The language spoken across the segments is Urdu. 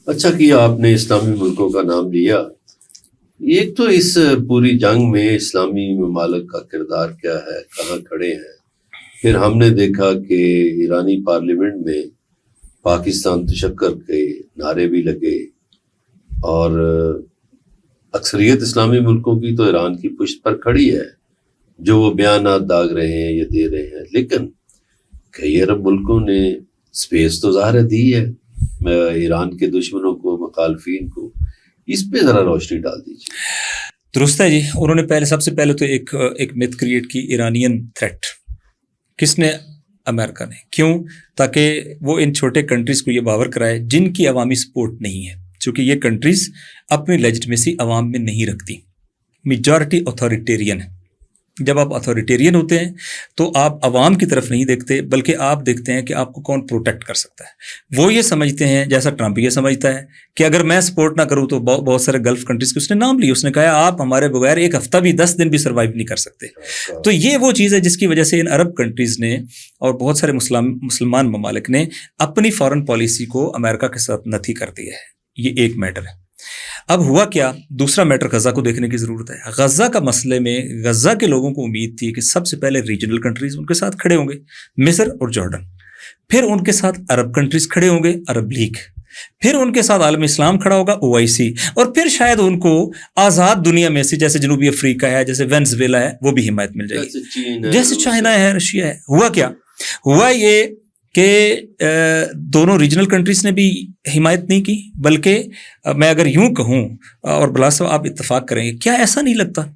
اچھا کیا آپ نے اسلامی ملکوں کا نام لیا. ایک تو اس پوری جنگ میں اسلامی ممالک کا کردار کیا ہے، کہاں کھڑے ہیں. پھر ہم نے دیکھا کہ ایرانی پارلیمنٹ میں پاکستان تشکر کے نعرے بھی لگے، اور اکثریت اسلامی ملکوں کی تو ایران کی پشت پر کھڑی ہے جو وہ بیانات داغ رہے ہیں یا دے رہے ہیں. لیکن کئی عرب ملکوں نے سپیس تو ظاہر دی ہے ایران کے دشمنوں کو، مخالفین کو. اس پہ ذرا روشنی ڈال دیجیے. درست ہے جی. انہوں نے سب سے پہلے تو ایک میتھ کریٹ کی، ایرانین تھریٹ. کس نے؟ امریکہ نے. کیوں؟ تاکہ وہ ان چھوٹے کنٹریز کو یہ باور کرائے جن کی عوامی سپورٹ نہیں ہے، چونکہ یہ کنٹریز اپنی لیجٹمیسی عوام میں نہیں رکھتی، میجارٹی اتھارٹیرین ہے. جب آپ اتھارٹیرین ہوتے ہیں تو آپ عوام کی طرف نہیں دیکھتے، بلکہ آپ دیکھتے ہیں کہ آپ کو کون پروٹیکٹ کر سکتا ہے. وہ یہ سمجھتے ہیں، جیسا ٹرمپ یہ سمجھتا ہے کہ اگر میں سپورٹ نہ کروں تو بہت سارے گلف کنٹریز کے اس نے نام لیے، اس نے کہا آپ ہمارے بغیر ایک ہفتہ بھی 10 دن بھی سروائیو نہیں کر سکتے. تو یہ وہ چیز ہے جس کی وجہ سے ان عرب کنٹریز نے اور بہت سارے مسلمان ممالک نے اپنی فارن پالیسی کو امریکہ کے ساتھ نتھی کر دیا ہے. یہ ایک میٹر ہے. اب ہوا کیا؟ دوسرا میٹر غزہ کو دیکھنے کی ضرورت ہے. غزہ کا مسئلے میں غزہ کے لوگوں کو امید تھی کہ سب سے پہلے ریجنل کنٹریز ان کے ساتھ کھڑے ہوں گے، مصر اور جارڈن. پھر ان کے ساتھ عرب کنٹریز کھڑے ہوں گے، عرب لیگ. پھر ان کے ساتھ عالم اسلام کھڑا ہوگا، OIC. اور پھر شاید ان کو آزاد دنیا میں سے جیسے جنوبی افریقہ ہے، جیسے وینزویلا ہے، وہ بھی حمایت مل جائے گی، جیسے چائنا ہے، رشیا ہے. ہوا کیا؟ ہوا یہ کہ دونوں ریجنل کنٹریز نے بھی حمایت نہیں کی، بلکہ میں اگر یوں کہوں، اور بلا صاحب آپ اتفاق کریں گے، کیا ایسا نہیں لگتا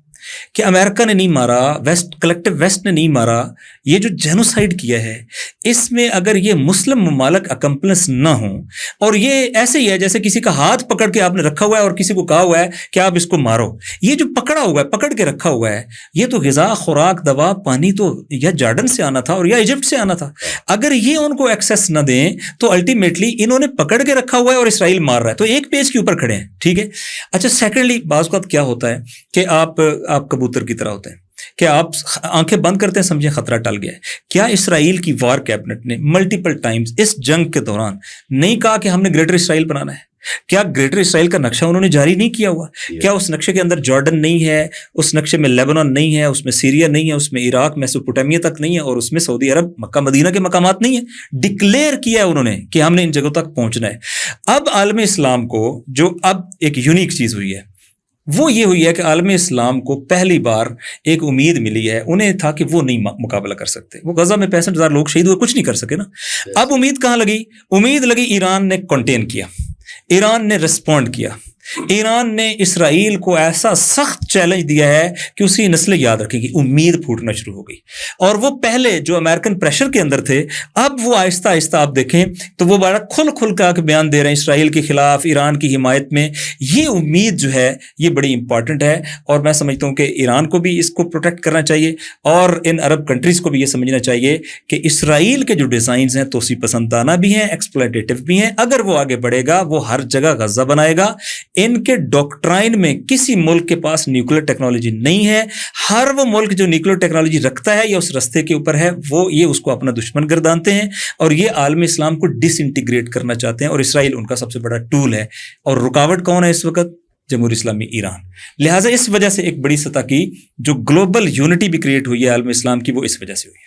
کہ امریکہ نے نہیں مارا، کلیکٹیو ویسٹ نے نہیں مارا، یہ جو جینوسائیڈ کیا ہے اس میں اگر یہ مسلم ممالک اکمپلنس نہ ہوں، اور یہ ایسے ہی ہے جیسے کسی کا ہاتھ پکڑ کے آپ نے رکھا ہوا ہے اور کسی کو کہا ہوا ہے کہ آپ اس کو مارو. یہ جو پکڑا ہوا ہے، پکڑ کے رکھا ہوا ہے، یہ تو غذا، خوراک، دوا، پانی تو یا جارڈن سے آنا تھا اور یا ایجپٹ سے آنا تھا. اگر یہ ان کو ایکسیس نہ دیں تو الٹیمیٹلی انہوں نے پکڑ کے رکھا ہوا ہے اور اسرائیل مار رہا ہے. تو ایک پیج کے اوپر کھڑے ہیں، ٹھیک ہے. اچھا، سیکنڈلی بعض اوقات کیا ہوتا ہے کہ آپ کبوتر کی طرح ہوتے ہیں کہ آپ آنکھیں بند کرتے ہیں، سمجھیں خطرہ ٹل گیا ہے. کیا اسرائیل کی وار کیبنٹ نے ملٹیپل ٹائمز اس جنگ کے دوران نہیں کہا کہ ہم نے گریٹر اسرائیل بنانا ہے؟ کیا گریٹر اسرائیل کا نقشہ انہوں نے جاری نہیں کیا ہوا؟ کیا اس نقشے کے اندر جارڈن نہیں ہے، اس نقشے میں لیبنان نہیں ہے، اس میں سیریا نہیں ہے، اس میں عراق، میسوپوٹیمیا تک نہیں ہے، اور اس میں سعودی عرب، مکہ مدینہ کے مقامات نہیں ہیں؟ ڈکلیئر کیا ہے انہوں نے کہ ہم نے ان جگہوں تک پہنچنا ہے. اب عالم اسلام کو جو اب ایک یونیک چیز ہوئی ہے وہ یہ ہوئی ہے کہ عالم اسلام کو پہلی بار ایک امید ملی ہے. انہیں تھا کہ وہ نہیں مقابلہ کر سکتے، وہ غزہ میں 65,000 لوگ شہید ہوئے، کچھ نہیں کر سکے نا. اب امید کہاں لگی؟ امید لگی ایران نے کنٹین کیا، ایران نے رسپونڈ کیا. ایران نے اسرائیل کو ایسا سخت چیلنج دیا ہے کہ اس کی نسلیں یاد رکھیں گی. امید پھوٹنا شروع ہو گئی، اور وہ پہلے جو امریکن پریشر کے اندر تھے اب وہ آہستہ آہستہ آپ دیکھیں تو وہ بڑا کھل کر بیان دے رہے ہیں اسرائیل کے خلاف، ایران کی حمایت میں. یہ امید جو ہے یہ بڑی امپورٹنٹ ہے، اور میں سمجھتا ہوں کہ ایران کو بھی اس کو پروٹیکٹ کرنا چاہیے، اور ان عرب کنٹریز کو بھی یہ سمجھنا چاہیے کہ اسرائیل کے جو ڈیزائنز ہیں توسیع پسندانہ بھی ہیں، ایکسپلائٹیو بھی ہیں. اگر وہ آگے بڑھے گا وہ ہر جگہ غزہ بنائے گا. ان کے ڈاکٹرائن میں کسی ملک کے پاس نیوکلیر ٹیکنالوجی نہیں ہے. ہر وہ ملک جو نیوکلیر ٹیکنالوجی رکھتا ہے یا اس رستے کے اوپر ہے وہ یہ اس کو اپنا دشمن گردانتے ہیں، اور یہ عالم اسلام کو ڈس انٹیگریٹ کرنا چاہتے ہیں، اور اسرائیل ان کا سب سے بڑا ٹول ہے. اور رکاوٹ کون ہے اس وقت؟ جمہوریہ اسلامی ایران. لہٰذا اس وجہ سے ایک بڑی سطح کی جو گلوبل یونٹی بھی کریٹ ہوئی ہے عالم اسلام کی، وہ اس وجہ سے ہوئی ہے.